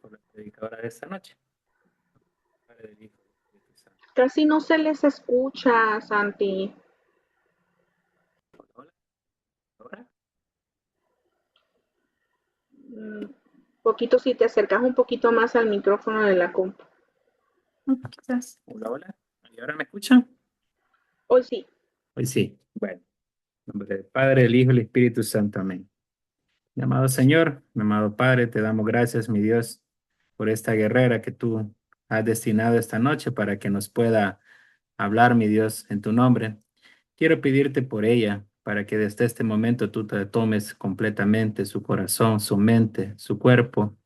por la predicadora de esta noche. Padre del Hijo, del Espíritu Santo. Casi no se les escucha, Santi. Hola, hola. ¿Ahora? Poquito si te acercas un poquito más al micrófono de la compu. Quizás. Hola, hola. ¿Y ahora me escuchan? Hoy sí. Hoy sí. Bueno, en nombre del Padre, del Hijo y del Espíritu Santo. Amén. Mi amado Señor, mi amado Padre, te damos gracias, mi Dios, por esta guerrera que tú has destinado esta noche para que nos pueda hablar, mi Dios, en tu nombre. Quiero pedirte por ella, para que desde este momento tú te tomes completamente su corazón, su mente, su cuerpo,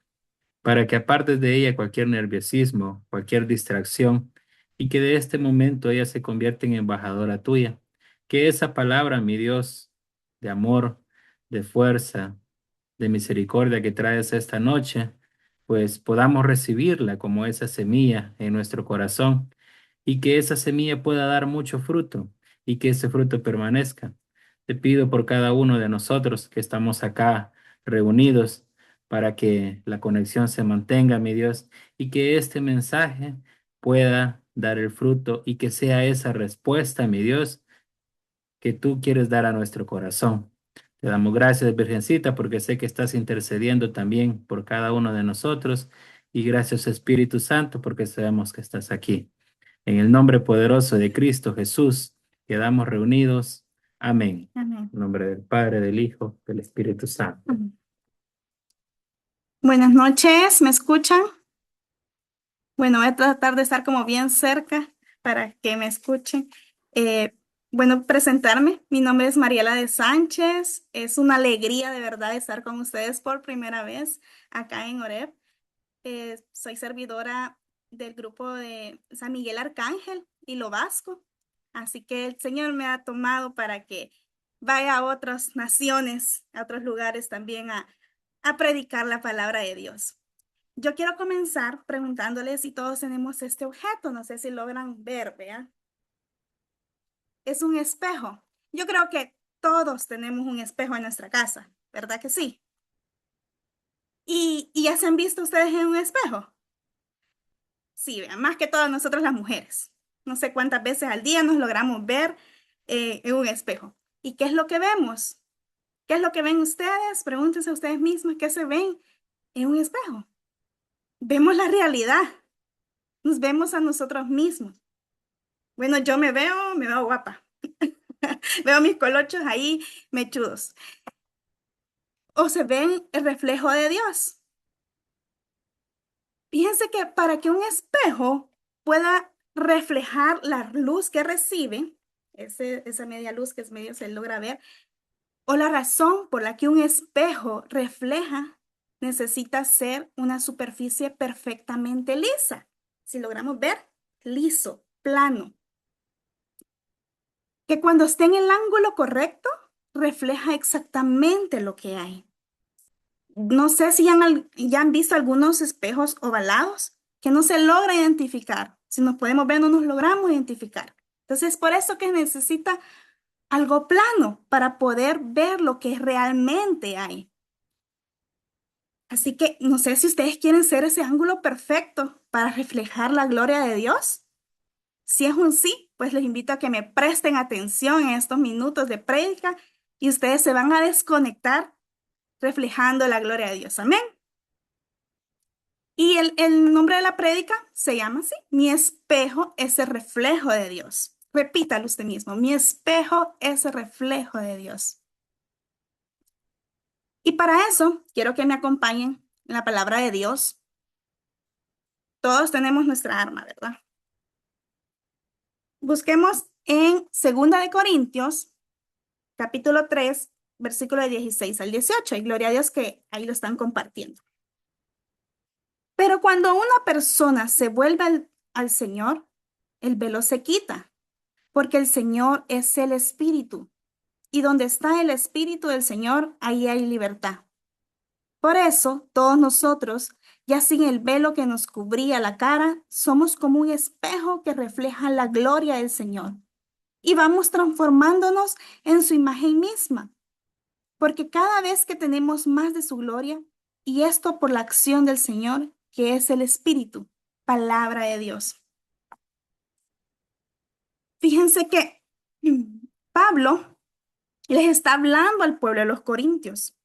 para que apartes de ella cualquier nerviosismo, cualquier distracción, y que de este momento ella se convierta en embajadora tuya. Que esa palabra, mi Dios, de amor, de fuerza, de misericordia que traes esta noche, pues podamos recibirla como esa semilla en nuestro corazón y que esa semilla pueda dar mucho fruto y que ese fruto permanezca. Te pido por cada uno de nosotros que estamos acá reunidos para que la conexión se mantenga, mi Dios, y que este mensaje pueda dar el fruto y que sea esa respuesta, mi Dios, que tú quieres dar a nuestro corazón. Te damos gracias, Virgencita, porque sé que estás intercediendo también por cada uno de nosotros. Y gracias, Espíritu Santo, porque sabemos que estás aquí. En el nombre poderoso de Cristo Jesús, quedamos reunidos. Amén. Amén. En nombre del Padre, del Hijo, del Espíritu Santo. Amén. Buenas noches, ¿me escuchan? Bueno, voy a tratar de estar como bien cerca para que me escuchen. Bueno, presentarme. Mi nombre es Mariela de Sánchez. Es una alegría de verdad estar con ustedes por primera vez acá en Oreb. Soy servidora del grupo de San Miguel Arcángel y Lo Vasco. Así que el Señor me ha tomado para que vaya a otras naciones, a otros lugares también a predicar la palabra de Dios. Yo quiero comenzar preguntándoles si todos tenemos este objeto. No sé si logran ver, vean. Es un espejo. Yo creo que todos tenemos un espejo en nuestra casa, ¿verdad que sí? ¿Y ya se han visto ustedes en un espejo? Sí, vean, más que todas nosotros las mujeres. No sé cuántas veces al día nos logramos ver en un espejo. ¿Y qué es lo que vemos? ¿Qué es lo que ven ustedes? Pregúntense a ustedes mismos qué se ven en un espejo. Vemos la realidad. Nos vemos a nosotros mismos. Bueno, yo me veo guapa. Veo mis colochos ahí mechudos. O se ven el reflejo de Dios. Fíjense que para que un espejo pueda reflejar la luz que recibe, esa media luz que es medio se logra ver, o la razón por la que un espejo refleja, necesita ser una superficie perfectamente lisa. Si logramos ver, liso, plano. Que cuando esté en el ángulo correcto, refleja exactamente lo que hay. No sé si ya han visto algunos espejos ovalados que no se logra identificar. Si nos podemos ver, no nos logramos identificar. Entonces, por eso que necesita algo plano para poder ver lo que realmente hay. Así que no sé si ustedes quieren ser ese ángulo perfecto para reflejar la gloria de Dios. Si es un sí, pues les invito a que me presten atención en estos minutos de prédica y ustedes se van a desconectar reflejando la gloria de Dios. Amén. Y el nombre de la prédica se llama así: Mi espejo es el reflejo de Dios. Repítalo usted mismo: mi espejo es el reflejo de Dios. Y para eso quiero que me acompañen en la palabra de Dios. Todos tenemos nuestra arma, ¿verdad? Busquemos en 2 Corintios, capítulo 3, versículo de 16 al 18. Y gloria a Dios que ahí lo están compartiendo. Pero cuando una persona se vuelve al Señor, el velo se quita, porque el Señor es el Espíritu. Y donde está el Espíritu del Señor, ahí hay libertad. Por eso, todos nosotros, ya sin el velo que nos cubría la cara, somos como un espejo que refleja la gloria del Señor. Y vamos transformándonos en su imagen misma. Porque cada vez que tenemos más de su gloria, y esto por la acción del Señor, que es el Espíritu, palabra de Dios. Fíjense que Pablo les está hablando al pueblo de los Corintios.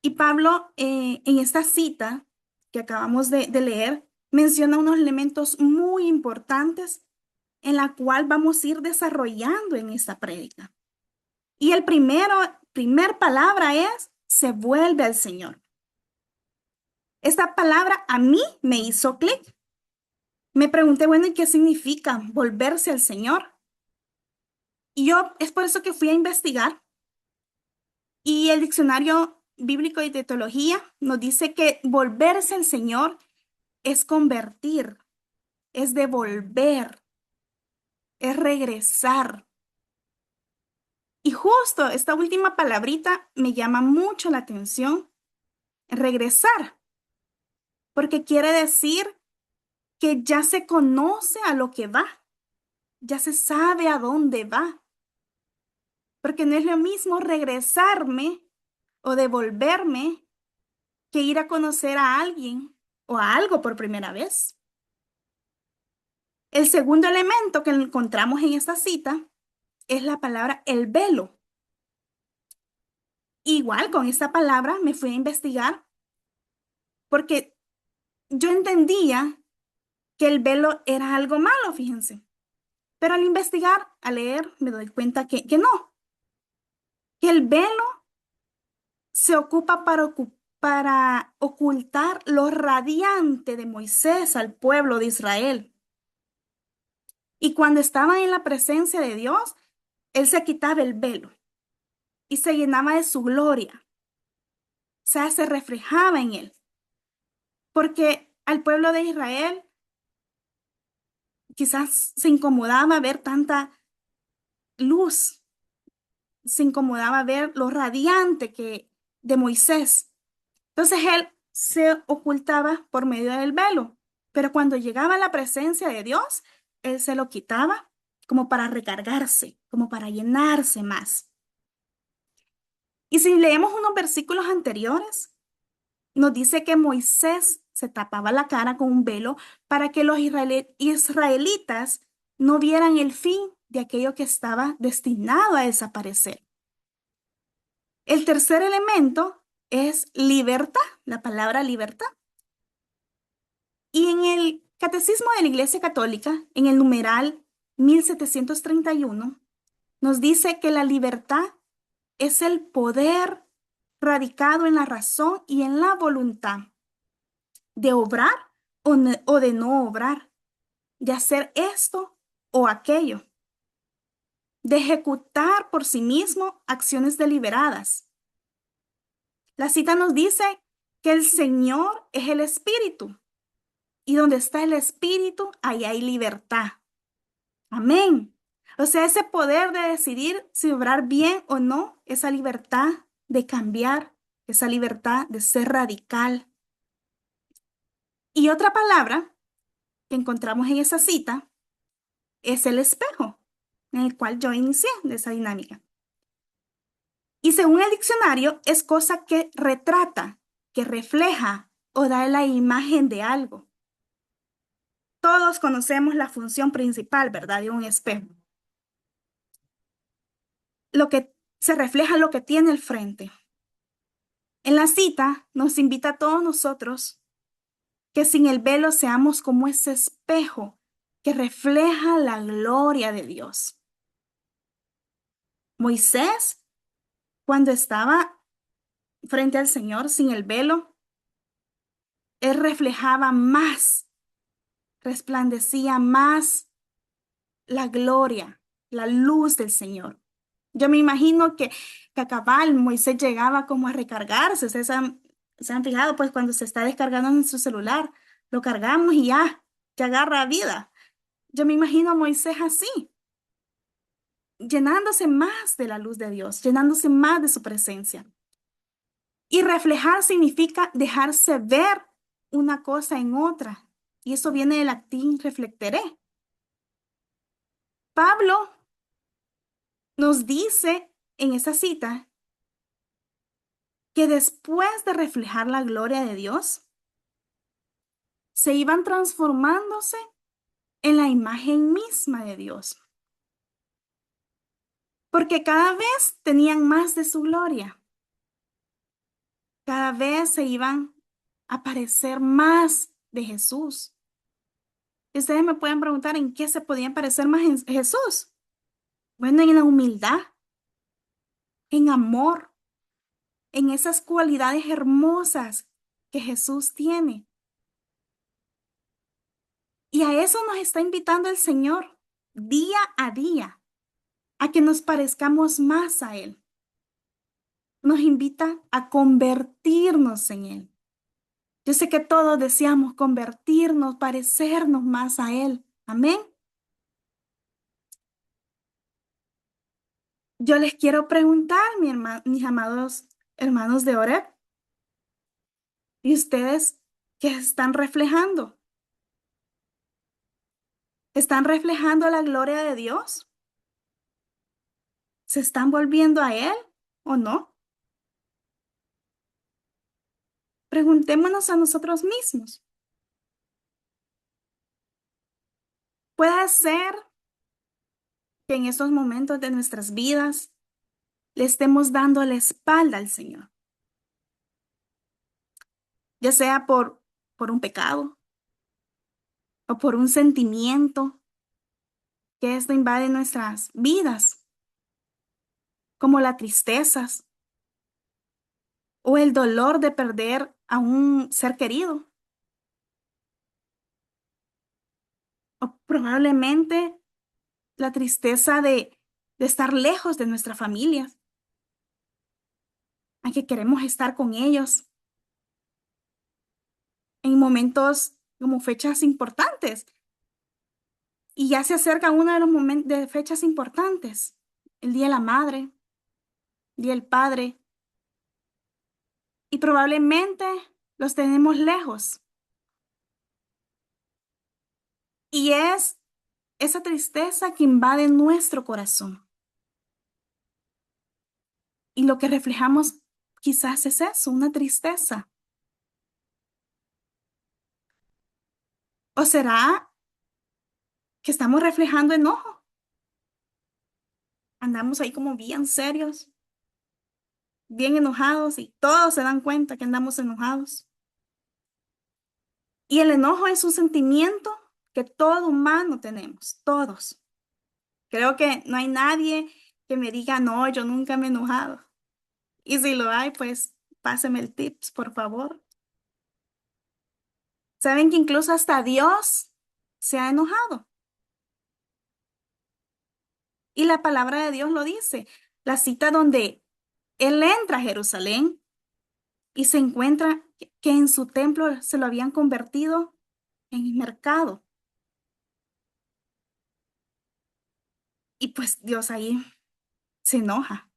Y Pablo, en esta cita que acabamos de leer, menciona unos elementos muy importantes en la cual vamos a ir desarrollando en esta prédica. Y el primer palabra es, se vuelve al Señor. Esta palabra a mí me hizo clic. Me pregunté, bueno, ¿y qué significa volverse al Señor? Y es por eso que fui a investigar. Y el diccionario bíblico y de teología nos dice que volverse al Señor es convertir, es devolver, es regresar. Y justo esta última palabrita me llama mucho la atención, regresar, porque quiere decir que ya se conoce a lo que va, ya se sabe a dónde va, porque no es lo mismo regresarme o devolverme que ir a conocer a alguien o a algo por primera vez. El segundo elemento que encontramos en esta cita es la palabra el velo. Igual con esta palabra me fui a investigar porque yo entendía que el velo era algo malo, fíjense. Pero al investigar, al leer, me doy cuenta que no, que el velo se ocupa para ocultar lo radiante de Moisés al pueblo de Israel. Y cuando estaban en la presencia de Dios, él se quitaba el velo y se llenaba de su gloria. O sea, se reflejaba en él. Porque al pueblo de Israel quizás se incomodaba ver tanta luz, se incomodaba ver lo radiante de Moisés. Entonces él se ocultaba por medio del velo, pero cuando llegaba a la presencia de Dios, él se lo quitaba como para recargarse, como para llenarse más. Y si leemos unos versículos anteriores, nos dice que Moisés se tapaba la cara con un velo para que los israelitas no vieran el fin de aquello que estaba destinado a desaparecer. El tercer elemento es libertad, la palabra libertad. Y en el Catecismo de la Iglesia Católica, en el numeral 1731, nos dice que la libertad es el poder radicado en la razón y en la voluntad de obrar o de no obrar, de hacer esto o aquello, de ejecutar por sí mismo acciones deliberadas. La cita nos dice que el Señor es el Espíritu y donde está el Espíritu, ahí hay libertad. Amén. O sea, ese poder de decidir si obrar bien o no, esa libertad de cambiar, esa libertad de ser radical. Y otra palabra que encontramos en esa cita es el espejo, en el cual yo inicié de esa dinámica. Y según el diccionario, es cosa que retrata, que refleja o da la imagen de algo. Todos conocemos la función principal, ¿verdad?, de un espejo. Lo que se refleja lo que tiene el frente. En la cita nos invita a todos nosotros que sin el velo seamos como ese espejo que refleja la gloria de Dios. Moisés, cuando estaba frente al Señor sin el velo, él reflejaba más, resplandecía más la gloria, la luz del Señor. Yo me imagino que a cabal Moisés llegaba como a recargarse. Se han fijado, pues cuando se está descargando en su celular, lo cargamos y ya agarra vida. Yo me imagino a Moisés así, llenándose más de la luz de Dios, llenándose más de su presencia. Y reflejar significa dejarse ver una cosa en otra. Y eso viene del latín reflectere. Pablo nos dice en esa cita que después de reflejar la gloria de Dios, se iban transformándose en la imagen misma de Dios, porque cada vez tenían más de su gloria, cada vez se iban a parecer más de Jesús. Y ustedes me pueden preguntar en qué se podían parecer más en Jesús. Bueno, en la humildad, en amor, en esas cualidades hermosas que Jesús tiene. Y a eso nos está invitando el Señor día a día, a que nos parezcamos más a Él. Nos invita a convertirnos en Él. Yo sé que todos deseamos convertirnos, parecernos más a Él. Amén. Yo les quiero preguntar, mis amados hermanos de Oreb, ¿y ustedes qué están reflejando? ¿Están reflejando la gloria de Dios? ¿Se están volviendo a Él o no? Preguntémonos a nosotros mismos. Puede ser que en estos momentos de nuestras vidas le estemos dando la espalda al Señor, ya sea por un pecado o por un sentimiento que esto invade nuestras vidas, como la tristeza o el dolor de perder a un ser querido, o probablemente la tristeza de estar lejos de nuestra familia, aunque queremos estar con ellos en momentos como fechas importantes. Y ya se acerca uno de los momentos de fechas importantes, el Día de la Madre, Día del Padre, y probablemente los tenemos lejos. Y es esa tristeza que invade nuestro corazón. Y lo que reflejamos quizás es eso, una tristeza. ¿O será que estamos reflejando enojo? Andamos ahí como bien serios, bien enojados y todos se dan cuenta que andamos enojados. Y el enojo es un sentimiento que todo humano tenemos, todos. Creo que no hay nadie que me diga, no, yo nunca me he enojado. Y si lo hay, pues páseme el tips, por favor. ¿Saben que incluso hasta Dios se ha enojado? Y la palabra de Dios lo dice. La cita donde Él entra a Jerusalén y se encuentra que en su templo se lo habían convertido en mercado. Y pues Dios ahí se enoja.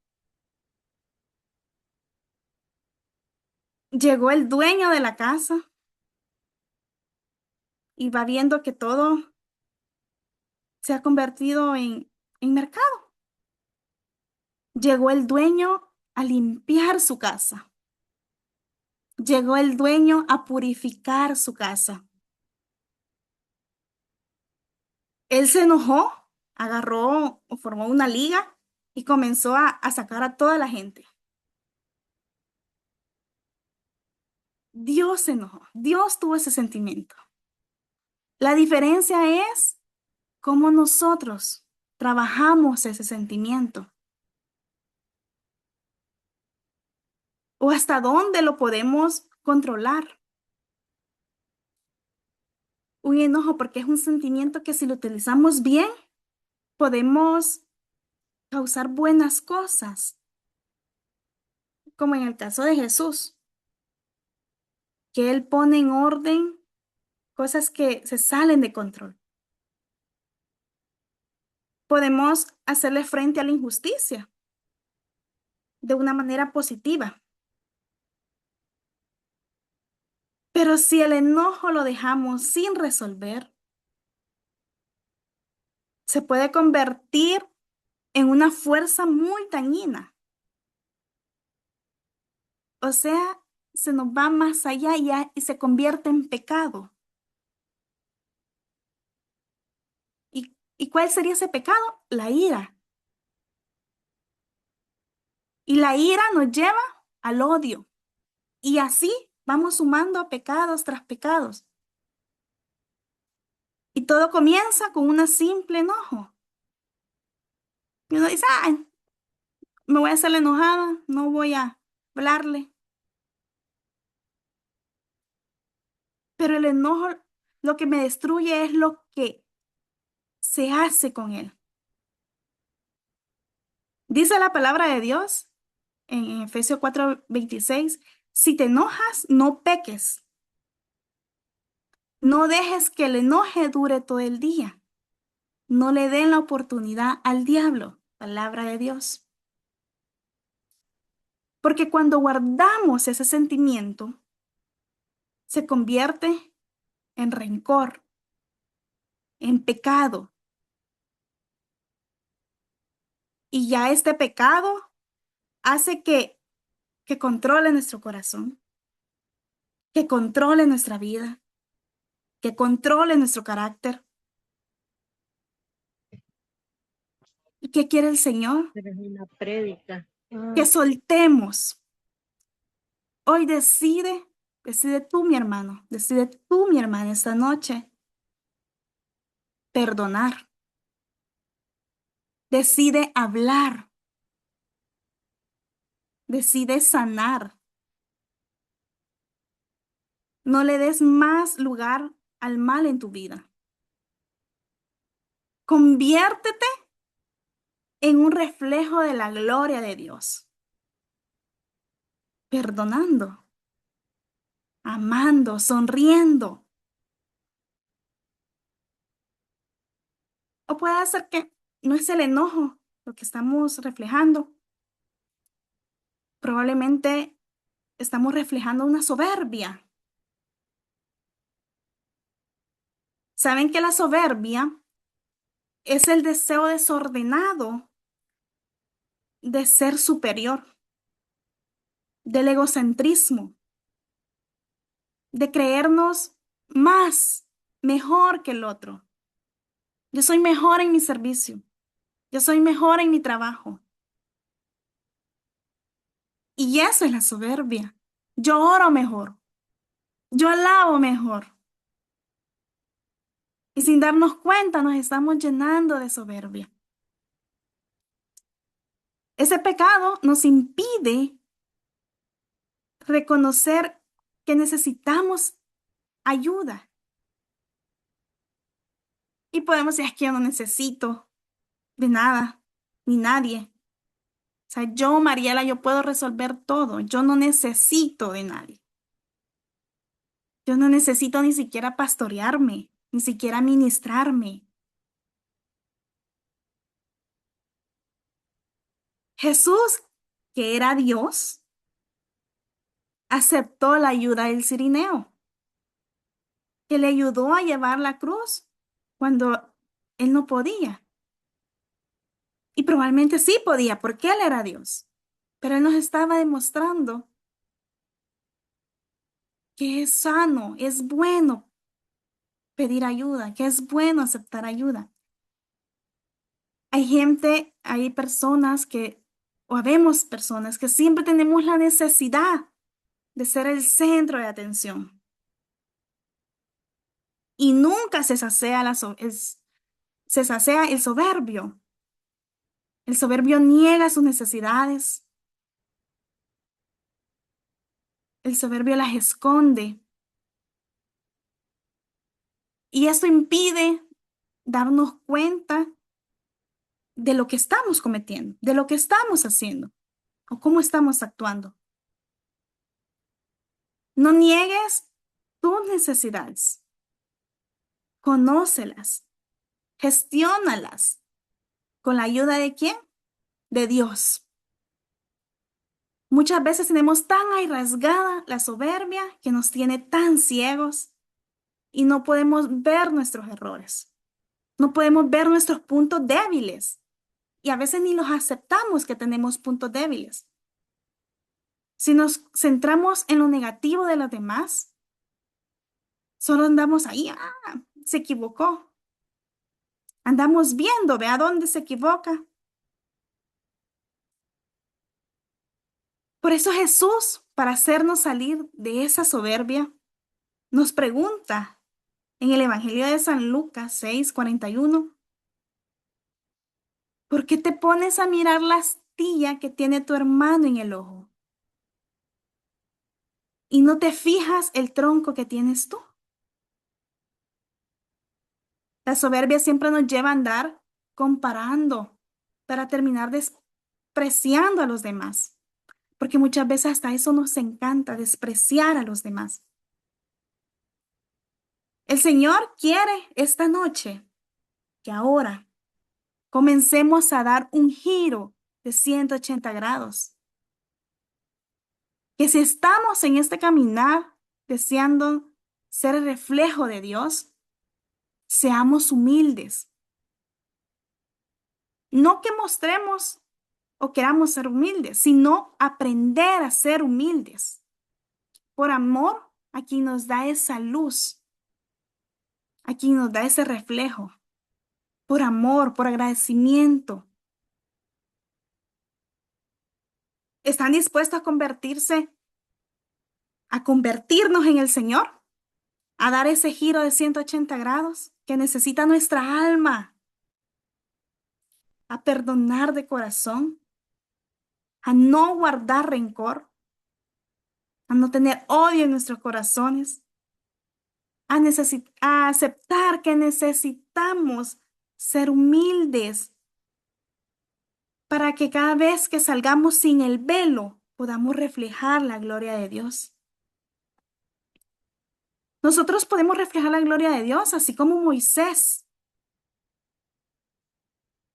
Llegó el dueño de la casa y va viendo que todo se ha convertido en mercado. Llegó el dueño a limpiar su casa. Llegó el dueño a purificar su casa. Él se enojó, agarró o formó una liga y comenzó a sacar a toda la gente. Dios se enojó, Dios tuvo ese sentimiento. La diferencia es cómo nosotros trabajamos ese sentimiento o hasta dónde lo podemos controlar. Un enojo, porque es un sentimiento que si lo utilizamos bien, podemos causar buenas cosas, como en el caso de Jesús, que Él pone en orden cosas que se salen de control. Podemos hacerle frente a la injusticia de una manera positiva. Pero si el enojo lo dejamos sin resolver, se puede convertir en una fuerza muy dañina. O sea, se nos va más allá y se convierte en pecado. ¿Y cuál sería ese pecado? La ira. Y la ira nos lleva al odio. Y así vamos sumando pecados tras pecados. Y todo comienza con un simple enojo. Y uno dice, ay, me voy a hacer la enojada, no voy a hablarle. Pero el enojo, lo que me destruye es lo que se hace con él. Dice la palabra de Dios en Efesios 4:26, si te enojas, no peques. No dejes que el enoje dure todo el día. No le den la oportunidad al diablo. Palabra de Dios. Porque cuando guardamos ese sentimiento, se convierte en rencor, en pecado. Y ya este pecado hace que controle nuestro corazón, que controle nuestra vida, que controle nuestro carácter. ¿Y qué quiere el Señor? Pero es una prédica. Que soltemos. Hoy decide tú, mi hermano, decide tú, mi hermana, esta noche, perdonar. Decide hablar. Decide sanar. No le des más lugar al mal en tu vida. Conviértete en un reflejo de la gloria de Dios. Perdonando, amando, sonriendo. O puede ser que no es el enojo lo que estamos reflejando. Probablemente estamos reflejando una soberbia. ¿Saben que la soberbia es el deseo desordenado de ser superior, del egocentrismo, de creernos más, mejor que el otro? Yo soy mejor en mi servicio. Yo soy mejor en mi trabajo. Y eso es la soberbia. Yo oro mejor. Yo alabo mejor. Y sin darnos cuenta nos estamos llenando de soberbia. Ese pecado nos impide reconocer que necesitamos ayuda. Y podemos decir, es que yo no necesito de nada, ni nadie. O sea, yo, Mariela, yo puedo resolver todo. Yo no necesito de nadie. Yo no necesito ni siquiera pastorearme, ni siquiera ministrarme. Jesús, que era Dios, aceptó la ayuda del cirineo, que le ayudó a llevar la cruz cuando él no podía. Y probablemente sí podía, porque él era Dios. Pero él nos estaba demostrando que es sano, es bueno pedir ayuda, que es bueno aceptar ayuda. Hay gente, hay personas o habemos personas que siempre tenemos la necesidad de ser el centro de atención. Y nunca se sacea el soberbio. El soberbio niega sus necesidades. El soberbio las esconde. Y esto impide darnos cuenta de lo que estamos cometiendo, de lo que estamos haciendo o cómo estamos actuando. No niegues tus necesidades. Conócelas. Gestiónalas. ¿Con la ayuda de quién? De Dios. Muchas veces tenemos tan arraigada la soberbia que nos tiene tan ciegos y no podemos ver nuestros errores. No podemos ver nuestros puntos débiles. Y a veces ni los aceptamos que tenemos puntos débiles. Si nos centramos en lo negativo de los demás, solo andamos ahí, se equivocó. Andamos viendo, ve a dónde se equivoca. Por eso Jesús, para hacernos salir de esa soberbia, nos pregunta en el Evangelio de San Lucas 6:41, ¿por qué te pones a mirar la astilla que tiene tu hermano en el ojo y no te fijas el tronco que tienes tú? La soberbia siempre nos lleva a andar comparando para terminar despreciando a los demás, porque muchas veces hasta eso nos encanta, despreciar a los demás. El Señor quiere esta noche que ahora comencemos a dar un giro de 180 grados. Que si estamos en este caminar deseando ser el reflejo de Dios, seamos humildes. No que mostremos o queramos ser humildes, sino aprender a ser humildes. Por amor a quien nos da esa luz, a quien nos da ese reflejo. Por amor, por agradecimiento. ¿Están dispuestos a convertirnos en el Señor? A dar ese giro de 180 grados que necesita nuestra alma. A perdonar de corazón. A no guardar rencor. A no tener odio en nuestros corazones. A aceptar que necesitamos ser humildes para que cada vez que salgamos sin el velo podamos reflejar la gloria de Dios. Nosotros podemos reflejar la gloria de Dios así como Moisés,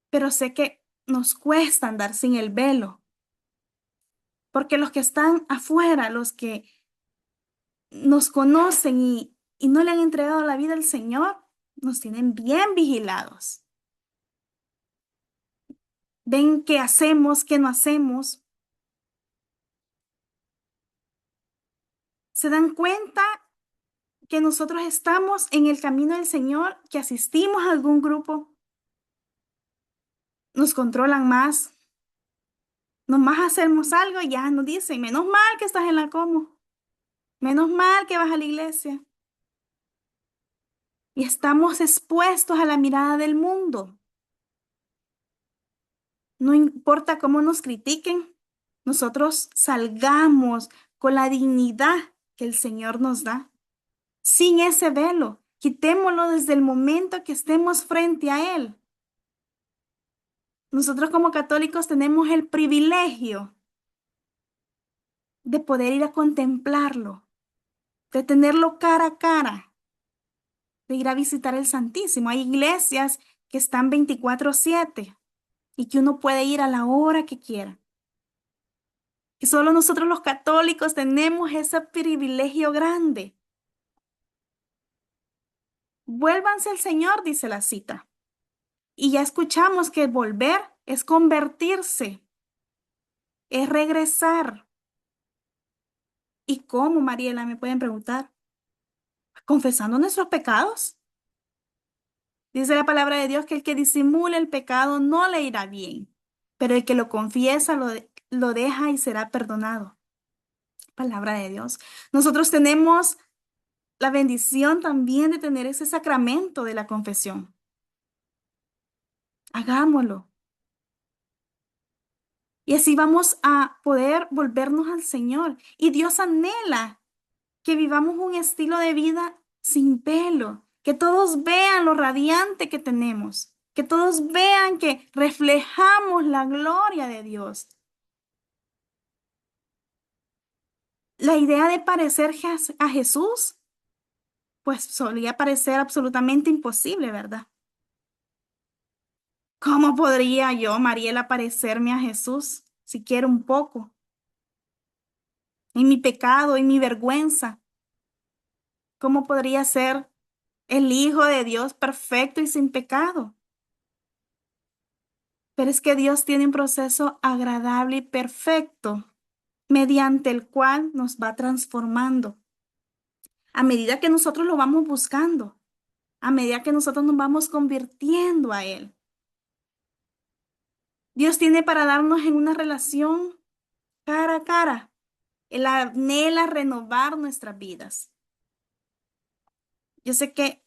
pero sé que nos cuesta andar sin el velo, porque los que están afuera, los que nos conocen y no le han entregado la vida al Señor, nos tienen bien vigilados. Ven qué hacemos, qué no hacemos. Se dan cuenta que nosotros estamos en el camino del Señor, que asistimos a algún grupo. Nos controlan más. Nomás hacemos algo y ya nos dicen, menos mal que estás en la como. Menos mal que vas a la iglesia. Y estamos expuestos a la mirada del mundo. No importa cómo nos critiquen, nosotros salgamos con la dignidad que el Señor nos da. Sin ese velo, quitémoslo desde el momento que estemos frente a Él. Nosotros como católicos tenemos el privilegio de poder ir a contemplarlo, de tenerlo cara a cara, de ir a visitar el Santísimo. Hay iglesias que están 24/7 y que uno puede ir a la hora que quiera. Y solo nosotros los católicos tenemos ese privilegio grande. Vuélvanse al Señor, dice la cita. Y ya escuchamos que volver es convertirse, es regresar. ¿Y cómo, Mariela? Me pueden preguntar. Confesando nuestros pecados. Dice la palabra de Dios que el que disimula el pecado no le irá bien, pero el que lo confiesa lo deja y será perdonado. Palabra de Dios. Nosotros tenemos la bendición también de tener ese sacramento de la confesión. Hagámoslo. Y así vamos a poder volvernos al Señor. Y Dios anhela que vivamos un estilo de vida sin velo, que todos vean lo radiante que tenemos, que todos vean que reflejamos la gloria de Dios. La idea de parecer a Jesús, pues solía parecer absolutamente imposible, ¿verdad? ¿Cómo podría yo, Mariela, parecerme a Jesús, siquiera un poco? En mi pecado, en mi vergüenza. ¿Cómo podría ser el Hijo de Dios perfecto y sin pecado? Pero es que Dios tiene un proceso agradable y perfecto, mediante el cual nos va transformando. A medida que nosotros lo vamos buscando, a medida que nosotros nos vamos convirtiendo a Él. Dios tiene para darnos en una relación cara a cara. Él anhela renovar nuestras vidas. Yo sé que,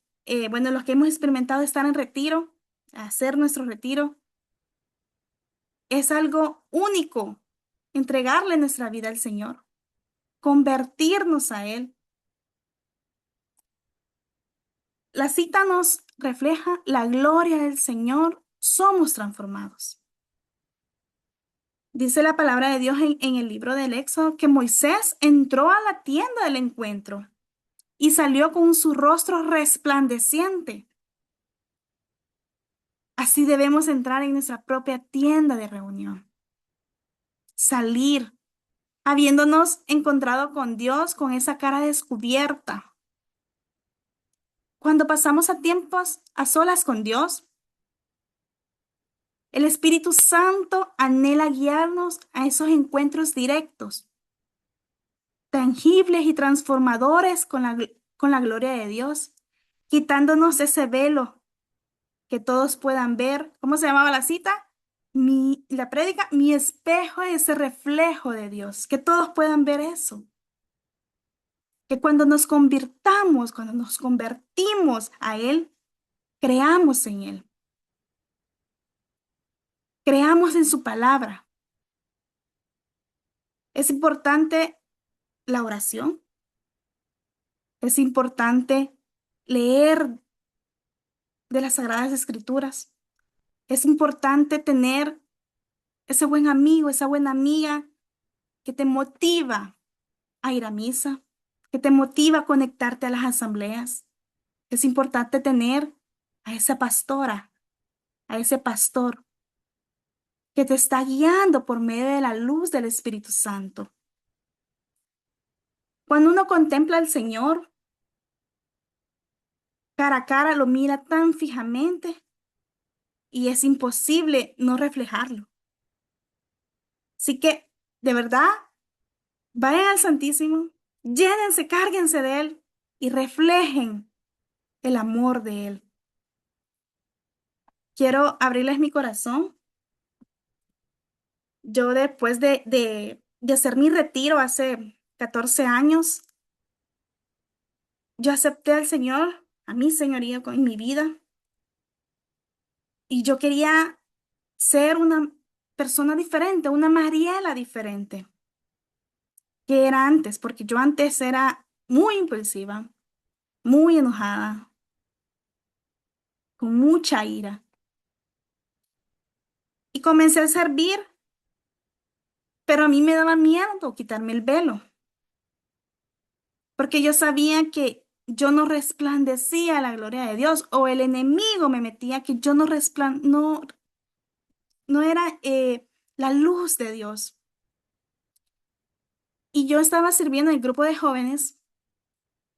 bueno, los que hemos experimentado estar en retiro, hacer nuestro retiro, es algo único, entregarle nuestra vida al Señor, convertirnos a Él. La cita nos refleja la gloria del Señor, somos transformados. Dice la palabra de Dios en el libro del Éxodo que Moisés entró a la tienda del encuentro y salió con su rostro resplandeciente. Así debemos entrar en nuestra propia tienda de reunión. Salir, habiéndonos encontrado con Dios con esa cara descubierta. Cuando pasamos a tiempos a solas con Dios, el Espíritu Santo anhela guiarnos a esos encuentros directos, tangibles y transformadores con la gloria de Dios, quitándonos ese velo que todos puedan ver. ¿Cómo se llamaba la cita? La prédica, mi espejo es ese reflejo de Dios, que todos puedan ver eso. Que cuando nos convertimos a Él, creamos en Él. Creamos en su palabra. Es importante la oración. Es importante leer de las Sagradas Escrituras. Es importante tener ese buen amigo, esa buena amiga que te motiva a ir a misa, que te motiva a conectarte a las asambleas. Es importante tener a esa pastora, a ese pastor que te está guiando por medio de la luz del Espíritu Santo. Cuando uno contempla al Señor, cara a cara, lo mira tan fijamente y es imposible no reflejarlo. Así que, de verdad, vayan al Santísimo, llénense, cárguense de Él y reflejen el amor de Él. Quiero abrirles mi corazón. Yo después de hacer mi retiro hace 14 años, yo acepté al Señor, a mi señorío en mi vida, y yo quería ser una persona diferente, una Mariela diferente que era antes, porque yo antes era muy impulsiva, muy enojada, con mucha ira. Y comencé a servir, pero a mí me daba miedo quitarme el velo, porque yo sabía que yo no resplandecía la gloria de Dios, o el enemigo me metía que yo no era la luz de Dios. Y yo estaba sirviendo en el grupo de jóvenes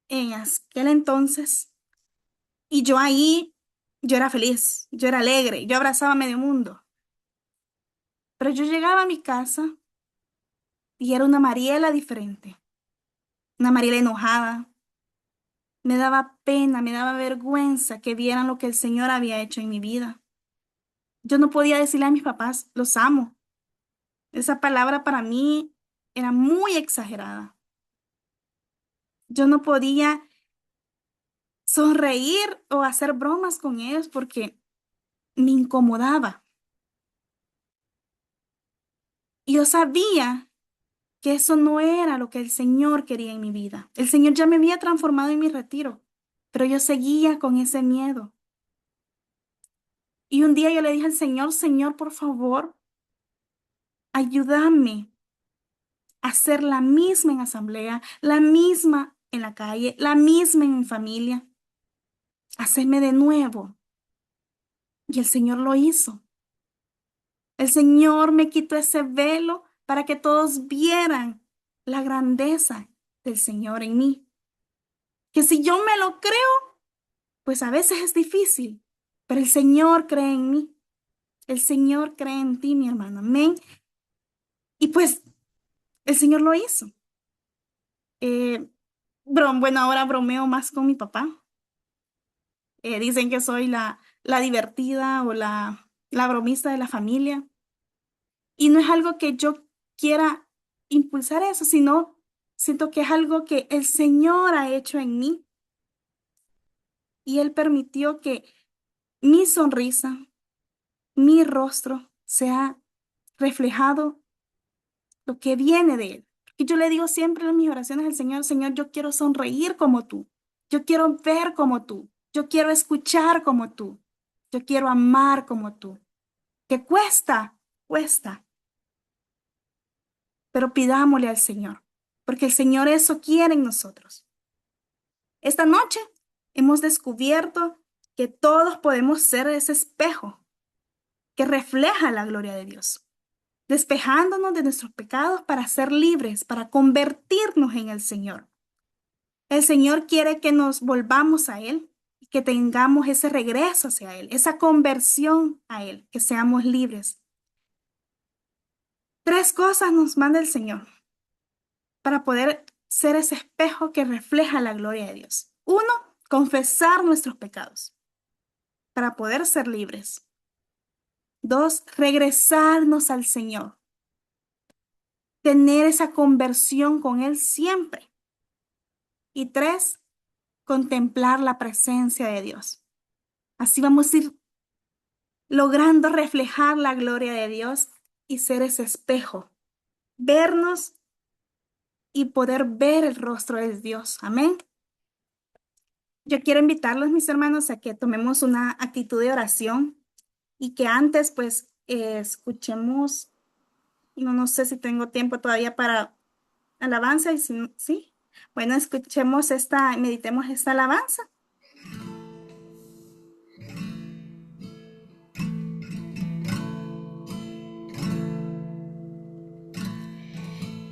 en aquel entonces, y yo ahí, yo era feliz, yo era alegre, yo abrazaba a medio mundo. Pero yo llegaba a mi casa y era una Mariela diferente, una Mariela enojada. Me daba pena, me daba vergüenza que vieran lo que el Señor había hecho en mi vida. Yo no podía decirle a mis papás, los amo. Esa palabra para mí era muy exagerada. Yo no podía sonreír o hacer bromas con ellos porque me incomodaba. Y yo sabía que eso no era lo que el Señor quería en mi vida. El Señor ya me había transformado en mi retiro, pero yo seguía con ese miedo. Y un día yo le dije al Señor, Señor, por favor, ayúdame a ser la misma en asamblea, la misma en la calle, la misma en mi familia. Hacerme de nuevo. Y el Señor lo hizo. El Señor me quitó ese velo para que todos vieran la grandeza del Señor en mí. Que si yo me lo creo, pues a veces es difícil, pero el Señor cree en mí. El Señor cree en ti, mi hermano. Amén. Y pues el Señor lo hizo. Bueno, ahora bromeo más con mi papá. Dicen que soy la divertida o la bromista de la familia. Y no es algo que yo quiera impulsar eso, sino siento que es algo que el Señor ha hecho en mí y Él permitió que mi sonrisa, mi rostro sea reflejado lo que viene de Él. Y yo le digo siempre en mis oraciones al Señor, Señor, yo quiero sonreír como tú, yo quiero ver como tú, yo quiero escuchar como tú, yo quiero amar como tú. Que cuesta, cuesta, pero pidámosle al Señor, porque el Señor eso quiere en nosotros. Esta noche hemos descubierto que todos podemos ser ese espejo que refleja la gloria de Dios, despejándonos de nuestros pecados para ser libres, para convertirnos en el Señor. El Señor quiere que nos volvamos a Él y que tengamos ese regreso hacia Él, esa conversión a Él, que seamos libres. 3 cosas nos manda el Señor para poder ser ese espejo que refleja la gloria de Dios. 1, confesar nuestros pecados para poder ser libres. 2, regresarnos al Señor. Tener esa conversión con Él siempre. Y 3, contemplar la presencia de Dios. Así vamos a ir logrando reflejar la gloria de Dios y ser ese espejo. Vernos y poder ver el rostro de Dios. Amén. Yo quiero invitarlos, mis hermanos, a que tomemos una actitud de oración y que antes, pues, escuchemos, no sé si tengo tiempo todavía para alabanza y si sí, bueno, escuchemos meditemos esta alabanza.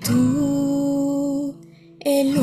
Tú, el